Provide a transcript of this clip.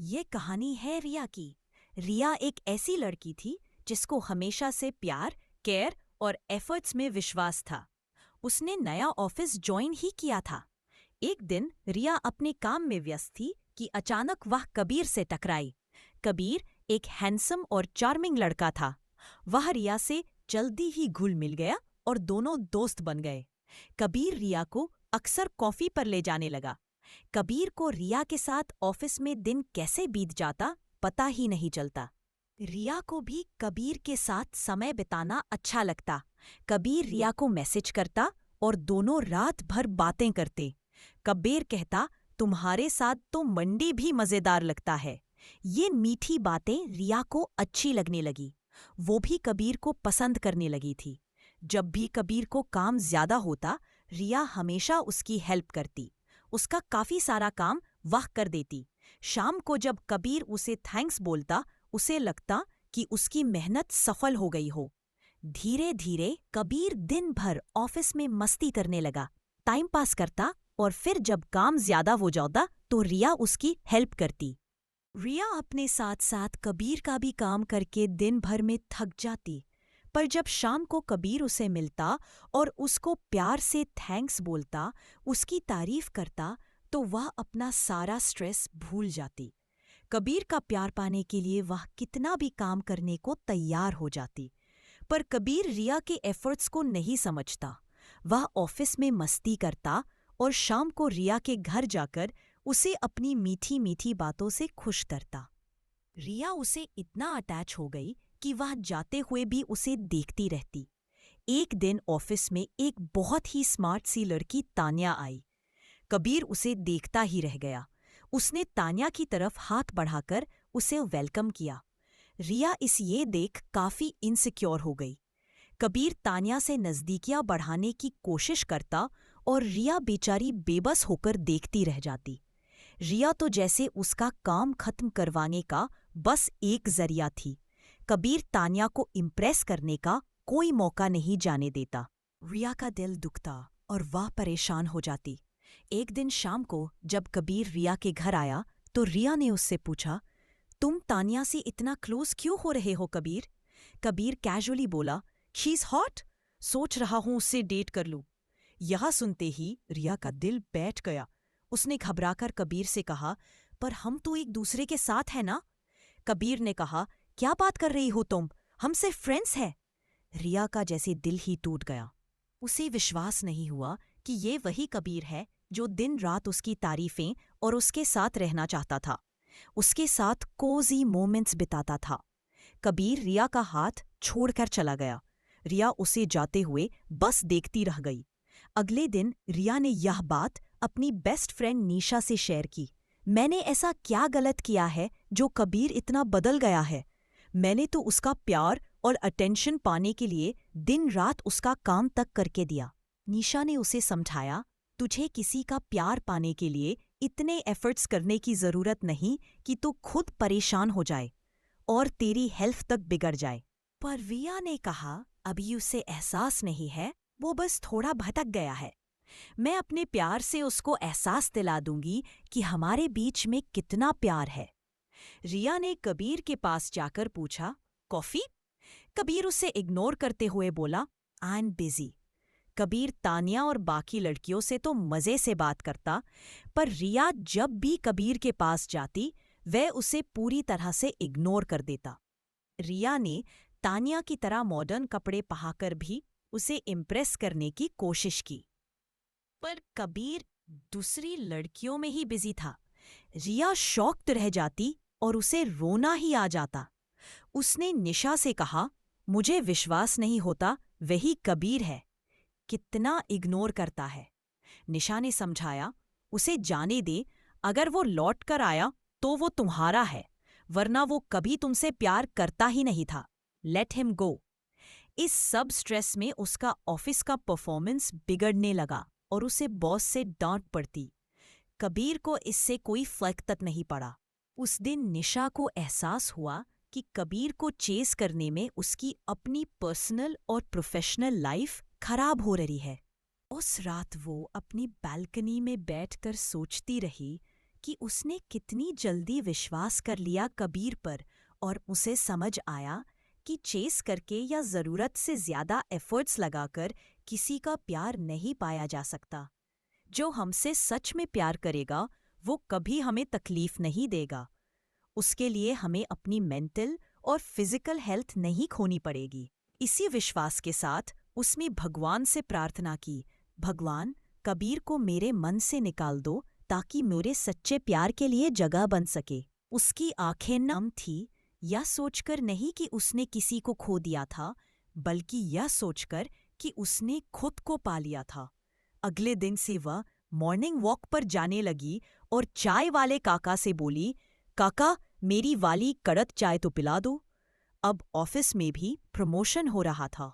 ये कहानी है रिया की। रिया एक ऐसी लड़की थी जिसको हमेशा से प्यार, केयर और एफर्ट्स में विश्वास था। उसने नया ऑफिस ज्वाइन ही किया था। एक दिन रिया अपने काम में व्यस्त थी कि अचानक वह कबीर से टकराई। कबीर एक हैंडसम और चार्मिंग लड़का था। वह रिया से जल्दी ही घुल मिल गया और दोनों दोस्त बन गए। कबीर रिया को अक्सर कॉफी पर ले जाने लगा। कबीर को रिया के साथ ऑफिस में दिन कैसे बीत जाता पता ही नहीं चलता। रिया को भी कबीर के साथ समय बिताना अच्छा लगता। कबीर रिया को मैसेज करता और दोनों रात भर बातें करते। कबीर कहता, तुम्हारे साथ तो मंडी भी मजेदार लगता है। ये मीठी बातें रिया को अच्छी लगने लगी। वो भी कबीर को पसंद करने लगी थी। जब भी कबीर को काम ज्यादा होता, रिया हमेशा उसकी हेल्प करती। उसका काफी सारा काम वह कर देती। शाम को जब कबीर उसे थैंक्स बोलता, उसे लगता कि उसकी मेहनत सफल हो गई हो। धीरे धीरे कबीर दिन भर ऑफिस में मस्ती करने लगा, टाइम पास करता और फिर जब काम ज्यादा हो जाता तो रिया उसकी हेल्प करती। रिया अपने साथ साथ कबीर का भी काम करके दिन भर में थक जाती। पर जब शाम को कबीर उसे मिलता और उसको प्यार से थैंक्स बोलता, उसकी तारीफ करता, तो वह अपना सारा स्ट्रेस भूल जाती। कबीर का प्यार पाने के लिए वह कितना भी काम करने को तैयार हो जाती। पर कबीर रिया के एफर्ट्स को नहीं समझता। वह ऑफिस में मस्ती करता और शाम को रिया के घर जाकर उसे अपनी मीठी मीठी बातों से खुश करता। रिया उसे इतना अटैच हो गई कि वह जाते हुए भी उसे देखती रहती। एक दिन ऑफिस में एक बहुत ही स्मार्ट सी लड़की तान्या आई। कबीर उसे देखता ही रह गया। उसने तान्या की तरफ हाथ बढ़ाकर उसे वेलकम किया। रिया ये देख काफी इनसिक्योर हो गई। कबीर तान्या से नजदीकियां बढ़ाने की कोशिश करता और रिया बेचारी बेबस होकर देखती रह जाती। रिया तो जैसे उसका काम खत्म करवाने का बस एक जरिया थी। कबीर तान्या को इम्प्रेस करने का कोई मौका नहीं जाने देता। रिया का दिल दुखता और वह परेशान हो जाती। एक दिन शाम को जब कबीर रिया के घर आया तो रिया ने उससे पूछा, तुम तान्या से इतना क्लोज क्यों हो रहे हो कबीर? कबीर कैजुअली बोला, शी इज हॉट, सोच रहा हूं उससे डेट कर लूं। यह सुनते ही रिया का दिल बैठ गया। उसने घबराकर कबीर से कहा, पर हम तो एक दूसरे के साथ हैं ना? कबीर ने कहा, क्या बात कर रही हो तुम? हम सिर्फ फ्रेंड्स हैं। रिया का जैसे दिल ही टूट गया। उसे विश्वास नहीं हुआ कि ये वही कबीर है जो दिन रात उसकी तारीफें और उसके साथ रहना चाहता था, उसके साथ कोजी मोमेंट्स बिताता था। कबीर रिया का हाथ छोड़कर चला गया। रिया उसे जाते हुए बस देखती रह गई। अगले दिन रिया ने यह बात अपनी बेस्ट फ्रेंड निशा से शेयर की। मैंने ऐसा क्या गलत किया है जो कबीर इतना बदल गया है? मैंने तो उसका प्यार और अटेंशन पाने के लिए दिन रात उसका काम तक करके दिया। निशा ने उसे समझाया, तुझे किसी का प्यार पाने के लिए इतने एफर्ट्स करने की जरूरत नहीं कि तू खुद परेशान हो जाए और तेरी हेल्थ तक बिगड़ जाए। पर रिया ने कहा, अभी उसे एहसास नहीं है, वो बस थोड़ा भटक गया है। मैं अपने प्यार से उसको एहसास दिला दूंगी कि हमारे बीच में कितना प्यार है। रिया ने कबीर के पास जाकर पूछा, कॉफी? कबीर उसे इग्नोर करते हुए बोला, I am busy. Kabir Tanya और बाकी लड़कियों से तो मजे से बात करता, पर रिया जब भी कबीर के पास जाती वह उसे पूरी तरह से इग्नोर कर देता। रिया ने तान्या की तरह मॉडर्न कपड़े पहनकर भी उसे इम्प्रेस करने की कोशिश की, पर कबीर दूसरी लड़कियों में ही बिजी था। रिया शॉक्ड रह जाती और उसे रोना ही आ जाता। उसने निशा से कहा, मुझे विश्वास नहीं होता वही कबीर है, कितना इग्नोर करता है। निशा ने समझाया, उसे जाने दे, अगर वो लौट कर आया तो वो तुम्हारा है, वरना वो कभी तुमसे प्यार करता ही नहीं था। Let him go. इस सब स्ट्रेस में उसका ऑफिस का परफॉर्मेंस बिगड़ने लगा और उसे बॉस से डांट पड़ती। कबीर को इससे कोई फर्क तक नहीं पड़ा। उस दिन निशा को एहसास हुआ कि कबीर को चेस करने में उसकी अपनी पर्सनल और प्रोफेशनल लाइफ खराब हो रही है। उस रात वो अपनी बालकनी में बैठकर सोचती रही कि उसने कितनी जल्दी विश्वास कर लिया कबीर पर और उसे समझ आया कि चेस करके या ज़रूरत से ज़्यादा एफर्ट्स लगाकर किसी का प्यार नहीं पाया जा सकता। जो हमसे सच में प्यार करेगा वो कभी हमें तकलीफ नहीं देगा। उसके लिए हमें अपनी मेंटल और फिजिकल हेल्थ नहीं खोनी पड़ेगी। इसी विश्वास के साथ उसने भगवान से प्रार्थना की, भगवान, कबीर को मेरे मन से निकाल दो ताकि मेरे सच्चे प्यार के लिए जगह बन सके। उसकी आंखें नम थी, यह सोचकर नहीं कि उसने किसी को खो दिया था, बल्कि यह सोचकर कि उसने खुद को पा लिया था। अगले दिन से वह मॉर्निंग वॉक पर जाने लगी और चाय वाले काका से बोली, काका, मेरी वाली कड़क चाय तो पिला दो। अब ऑफिस में भी प्रमोशन हो रहा था।